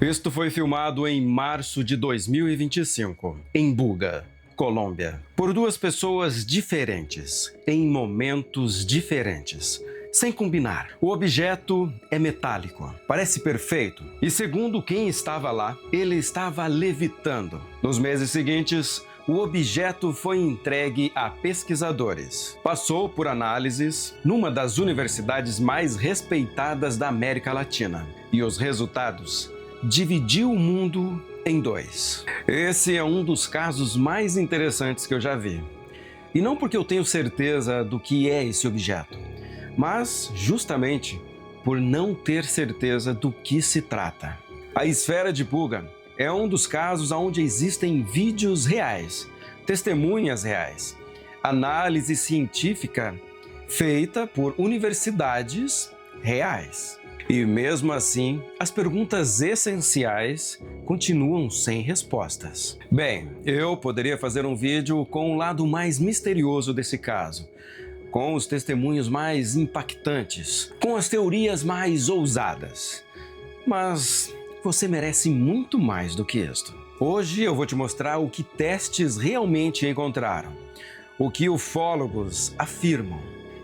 Isto foi filmado em março de 2025, em Buga, Colômbia, por duas pessoas diferentes, em momentos diferentes, sem combinar. O objeto é metálico, parece perfeito, e segundo quem estava lá, ele estava levitando. Nos meses seguintes, o objeto foi entregue a pesquisadores. Passou por análises numa das universidades mais respeitadas da América Latina. E os resultados dividiu o mundo em dois. Esse é um dos casos mais interessantes que eu já vi. E não porque eu tenho certeza do que é esse objeto, mas justamente por não ter certeza do que se trata. A esfera de Buga é um dos casos onde existem vídeos reais, testemunhas reais, análise científica feita por universidades reais. E mesmo assim, as perguntas essenciais continuam sem respostas. Bem, eu poderia fazer um vídeo com o lado mais misterioso desse caso, com os testemunhos mais impactantes, com as teorias mais ousadas. Mas você merece muito mais do que isto. Hoje eu vou te mostrar o que testes realmente encontraram, o que ufólogos afirmam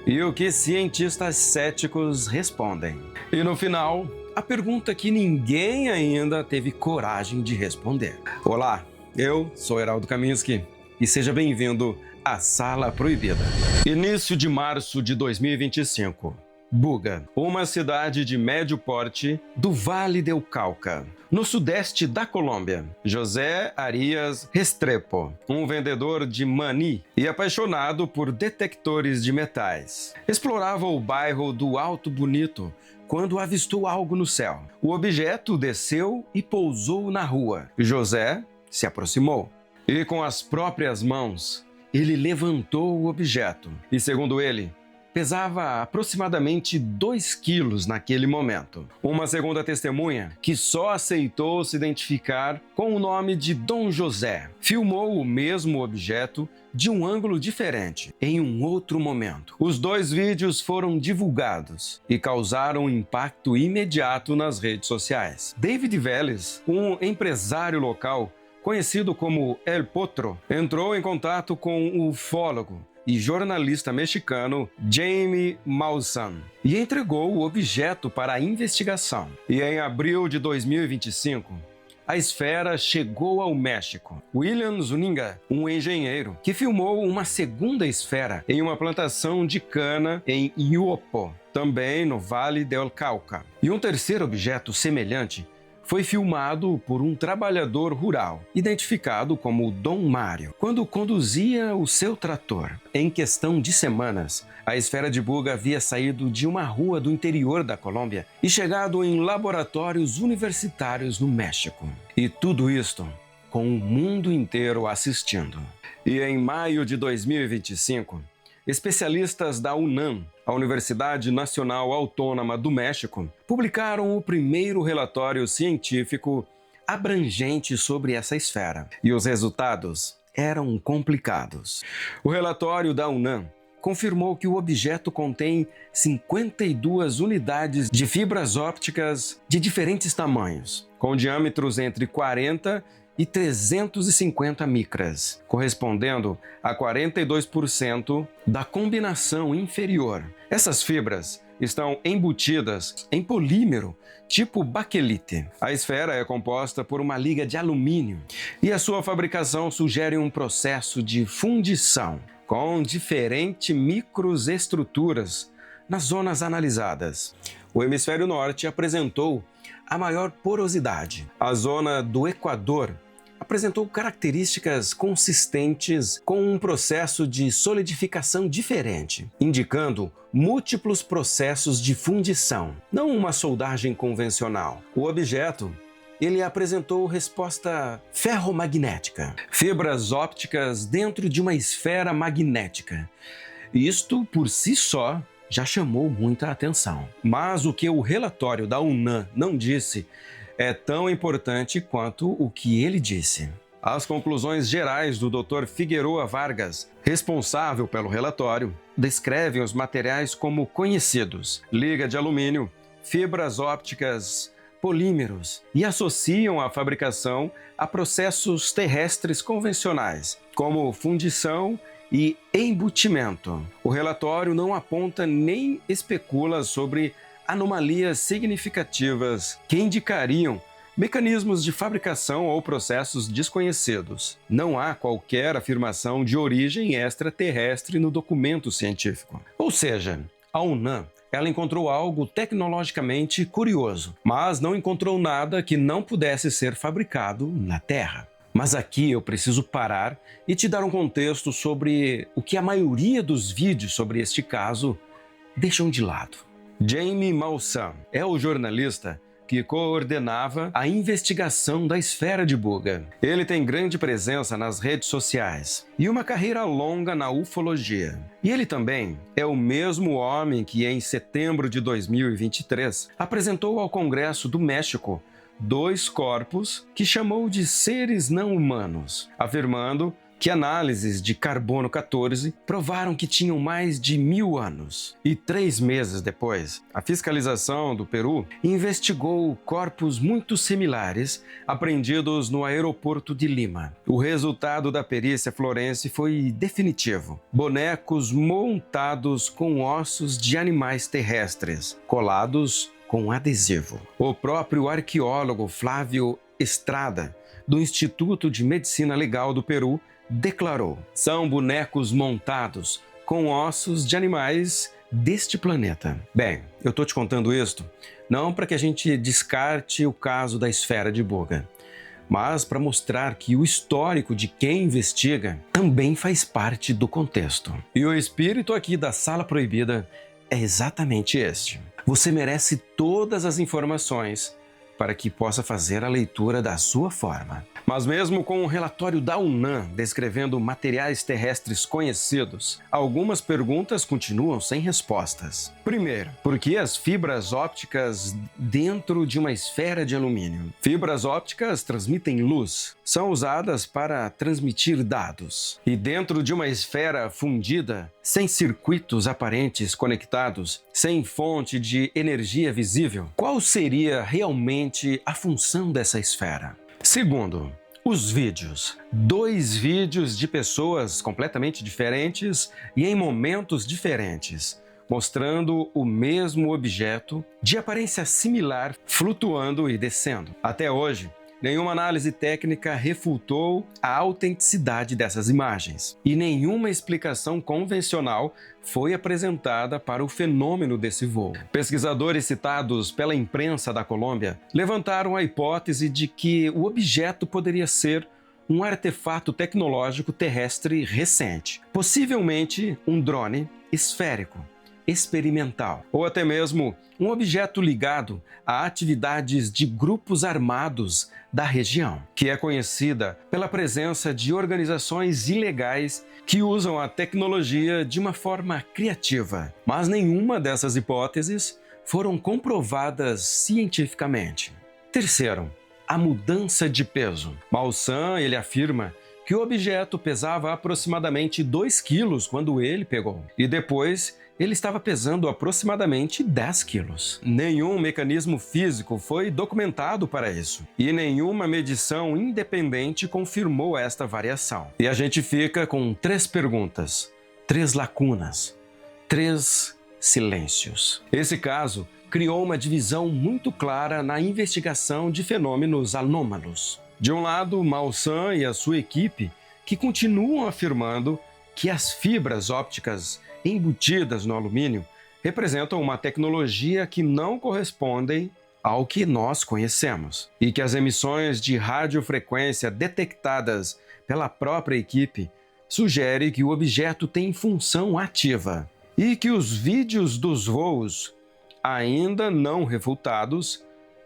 e o que cientistas céticos respondem. E no final, a pergunta que ninguém ainda teve coragem de responder. Olá, eu sou Heraldo Kaminski e seja bem-vindo à Sala Proibida. Início de março de 2025. Buga, uma cidade de médio porte do Vale del Cauca, no sudeste da Colômbia. José Arias Restrepo, um vendedor de mani e apaixonado por detectores de metais, explorava o bairro do Alto Bonito quando avistou algo no céu. O objeto desceu e pousou na rua. José se aproximou e, com as próprias mãos, ele levantou o objeto e, segundo ele, pesava aproximadamente 2 quilos naquele momento. Uma segunda testemunha, que só aceitou se identificar com o nome de Dom José, filmou o mesmo objeto de um ângulo diferente, em um outro momento. Os dois vídeos foram divulgados e causaram um impacto imediato nas redes sociais. David Vélez, um empresário local conhecido como El Potro, entrou em contato com o ufólogo e jornalista mexicano Jaime Maussan e entregou o objeto para a investigação. E em abril de 2025, a esfera chegou ao México. William Zúñiga, um engenheiro, que filmou uma segunda esfera em uma plantação de cana em Iopo, também no Vale del Cauca. E um terceiro objeto semelhante foi filmado por um trabalhador rural, identificado como Dom Mário, quando conduzia o seu trator. Em questão de semanas, a esfera de Buga havia saído de uma rua do interior da Colômbia e chegado em laboratórios universitários no México. E tudo isto com o mundo inteiro assistindo. E em maio de 2025, especialistas da UNAM, a Universidade Nacional Autônoma do México, publicaram o primeiro relatório científico abrangente sobre essa esfera. E os resultados eram complicados. O relatório da UNAM confirmou que o objeto contém 52 unidades de fibras ópticas de diferentes tamanhos, com diâmetros entre 40 e 350 micras, correspondendo a 42% da combinação inferior. Essas fibras estão embutidas em polímero tipo baquelite. A esfera é composta por uma liga de alumínio e a sua fabricação sugere um processo de fundição com diferentes microestruturas nas zonas analisadas. O hemisfério norte apresentou a maior porosidade. A zona do Equador apresentou características consistentes com um processo de solidificação diferente, indicando múltiplos processos de fundição, não uma soldagem convencional. O objeto ele apresentou resposta ferromagnética, fibras ópticas dentro de uma esfera magnética. Isto, por si só, já chamou muita atenção. Mas o que o relatório da UNAM não disse é tão importante quanto o que ele disse. As conclusões gerais do Dr. Figueroa Vargas, responsável pelo relatório, descrevem os materiais como conhecidos: liga de alumínio, fibras ópticas polímeros e associam a fabricação a processos terrestres convencionais, como fundição e embutimento. O relatório não aponta nem especula sobre anomalias significativas que indicariam mecanismos de fabricação ou processos desconhecidos. Não há qualquer afirmação de origem extraterrestre no documento científico. Ou seja, a UNAM ela encontrou algo tecnologicamente curioso, mas não encontrou nada que não pudesse ser fabricado na Terra. Mas aqui eu preciso parar e te dar um contexto sobre o que a maioria dos vídeos sobre este caso deixam de lado. Jaime Maussan é o jornalista que coordenava a investigação da esfera de Buga. Ele tem grande presença nas redes sociais e uma carreira longa na ufologia. E ele também é o mesmo homem que, em setembro de 2023, apresentou ao Congresso do México 2 corpos que chamou de seres não humanos, afirmando que análises de carbono 14 provaram que tinham mais de 1000 anos. E 3 meses depois, a fiscalização do Peru investigou corpos muito similares apreendidos no aeroporto de Lima. O resultado da perícia forense foi definitivo: bonecos montados com ossos de animais terrestres, colados com adesivo. O próprio arqueólogo Flávio Estrada, do Instituto de Medicina Legal do Peru, declarou: são bonecos montados com ossos de animais deste planeta. Bem, eu estou te contando isto não para que a gente descarte o caso da esfera de Buga, mas para mostrar que o histórico de quem investiga também faz parte do contexto. E o espírito aqui da Sala Proibida é exatamente este. Você merece todas as informações para que possa fazer a leitura da sua forma. Mas mesmo com o relatório da UNAM descrevendo materiais terrestres conhecidos, algumas perguntas continuam sem respostas. Primeiro, por que as fibras ópticas dentro de uma esfera de alumínio? Fibras ópticas transmitem luz, são usadas para transmitir dados. E dentro de uma esfera fundida, sem circuitos aparentes conectados, sem fonte de energia visível, qual seria realmente a função dessa esfera? Segundo, os vídeos. 2 vídeos de pessoas completamente diferentes e em momentos diferentes, mostrando o mesmo objeto de aparência similar flutuando e descendo. Até hoje, nenhuma análise técnica refutou a autenticidade dessas imagens e nenhuma explicação convencional foi apresentada para o fenômeno desse voo. Pesquisadores citados pela imprensa da Colômbia levantaram a hipótese de que o objeto poderia ser um artefato tecnológico terrestre recente, possivelmente um drone esférico, experimental, ou até mesmo um objeto ligado a atividades de grupos armados da região, que é conhecida pela presença de organizações ilegais que usam a tecnologia de uma forma criativa. Mas nenhuma dessas hipóteses foram comprovadas cientificamente. Terceiro, a mudança de peso. Maussan, ele afirma que o objeto pesava aproximadamente 2 quilos quando ele pegou, e depois ele estava pesando aproximadamente 10 quilos. Nenhum mecanismo físico foi documentado para isso, e nenhuma medição independente confirmou esta variação. E a gente fica com 3 perguntas, 3 lacunas, 3 silêncios. Esse caso criou uma divisão muito clara na investigação de fenômenos anômalos. De um lado, Maussan e a sua equipe, que continuam afirmando que as fibras ópticas embutidas no alumínio representam uma tecnologia que não corresponde ao que nós conhecemos, e que as emissões de radiofrequência detectadas pela própria equipe sugerem que o objeto tem função ativa, e que os vídeos dos voos, ainda não refutados,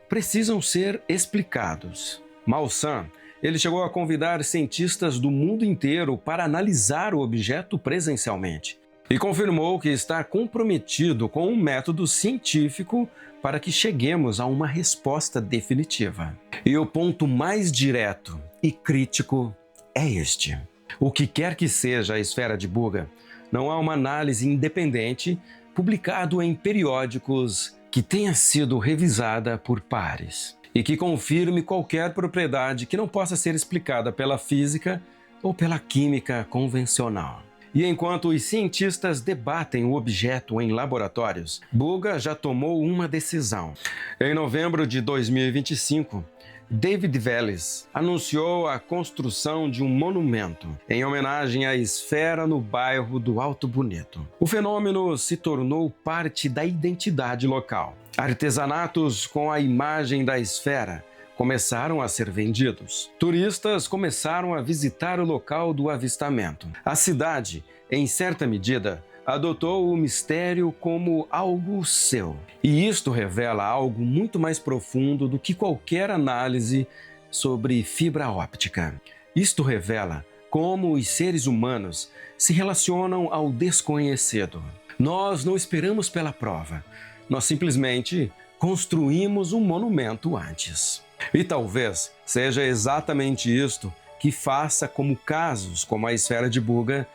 precisam ser explicados. Maussan, ele chegou a convidar cientistas do mundo inteiro para analisar o objeto presencialmente e confirmou que está comprometido com um método científico para que cheguemos a uma resposta definitiva. E o ponto mais direto e crítico é este: o que quer que seja a esfera de Buga, não há uma análise independente publicado em periódicos que tenha sido revisada por pares e que confirme qualquer propriedade que não possa ser explicada pela física ou pela química convencional. E enquanto os cientistas debatem o objeto em laboratórios, Buga já tomou uma decisão. Em novembro de 2025, David Vélez anunciou a construção de um monumento em homenagem à esfera no bairro do Alto Bonito. O fenômeno se tornou parte da identidade local. Artesanatos com a imagem da esfera começaram a ser vendidos. Turistas começaram a visitar o local do avistamento. A cidade, em certa medida, adotou o mistério como algo seu. E isto revela algo muito mais profundo do que qualquer análise sobre fibra óptica. Isto revela como os seres humanos se relacionam ao desconhecido. Nós não esperamos pela prova, nós simplesmente construímos um monumento antes. E talvez seja exatamente isto que faça como casos como a esfera de Buga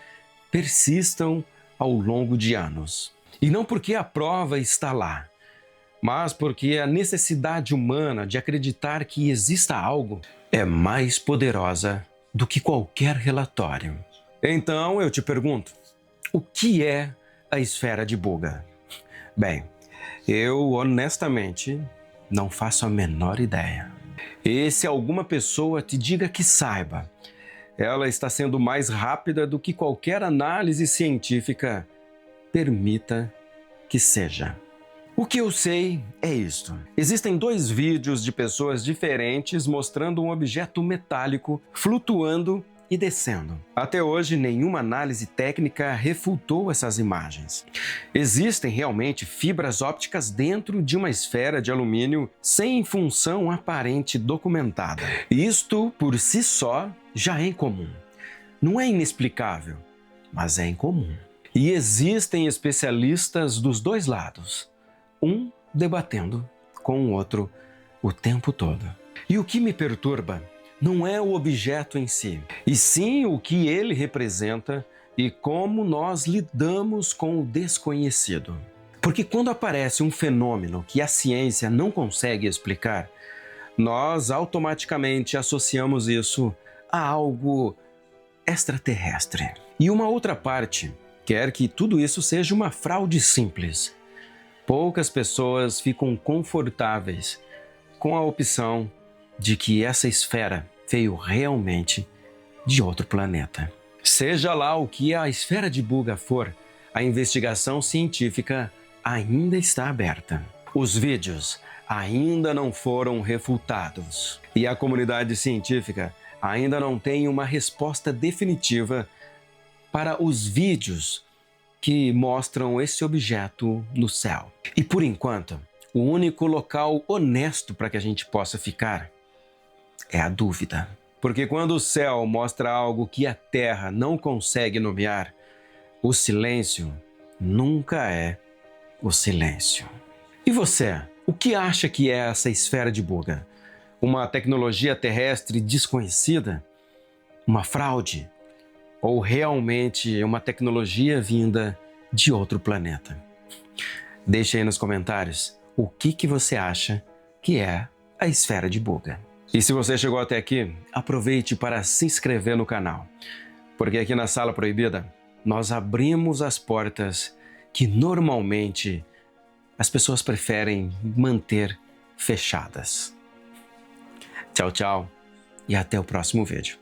persistam ao longo de anos. E não porque a prova está lá, mas porque a necessidade humana de acreditar que exista algo é mais poderosa do que qualquer relatório. Então eu te pergunto, o que é a esfera de Buga? Bem, eu honestamente não faço a menor ideia. E se alguma pessoa te diga que saiba, ela está sendo mais rápida do que qualquer análise científica permita que seja. O que eu sei é isto. Existem 2 vídeos de pessoas diferentes mostrando um objeto metálico flutuando e descendo. Até hoje, nenhuma análise técnica refutou essas imagens. Existem realmente fibras ópticas dentro de uma esfera de alumínio sem função aparente documentada. Isto, por si só, já é incomum. Não é inexplicável, mas é incomum. E existem especialistas dos 2 lados, um debatendo com o outro o tempo todo. E o que me perturba não é o objeto em si, e sim o que ele representa e como nós lidamos com o desconhecido. Porque quando aparece um fenômeno que a ciência não consegue explicar, nós automaticamente associamos isso a algo extraterrestre. E uma outra parte quer que tudo isso seja uma fraude simples. Poucas pessoas ficam confortáveis com a opção de que essa esfera veio realmente de outro planeta. Seja lá o que a esfera de Buga for, a investigação científica ainda está aberta. Os vídeos ainda não foram refutados e a comunidade científica ainda não tem uma resposta definitiva para os vídeos que mostram esse objeto no céu. E por enquanto, o único local honesto para que a gente possa ficar é a dúvida. Porque quando o céu mostra algo que a Terra não consegue nomear, o silêncio nunca é o silêncio. E você, o que acha que é essa esfera de Buga? Uma tecnologia terrestre desconhecida? Uma fraude? Ou realmente uma tecnologia vinda de outro planeta? Deixe aí nos comentários o que você acha que é a esfera de Buga. E se você chegou até aqui, aproveite para se inscrever no canal, porque aqui na Sala Proibida nós abrimos as portas que normalmente as pessoas preferem manter fechadas. Tchau, tchau e até o próximo vídeo.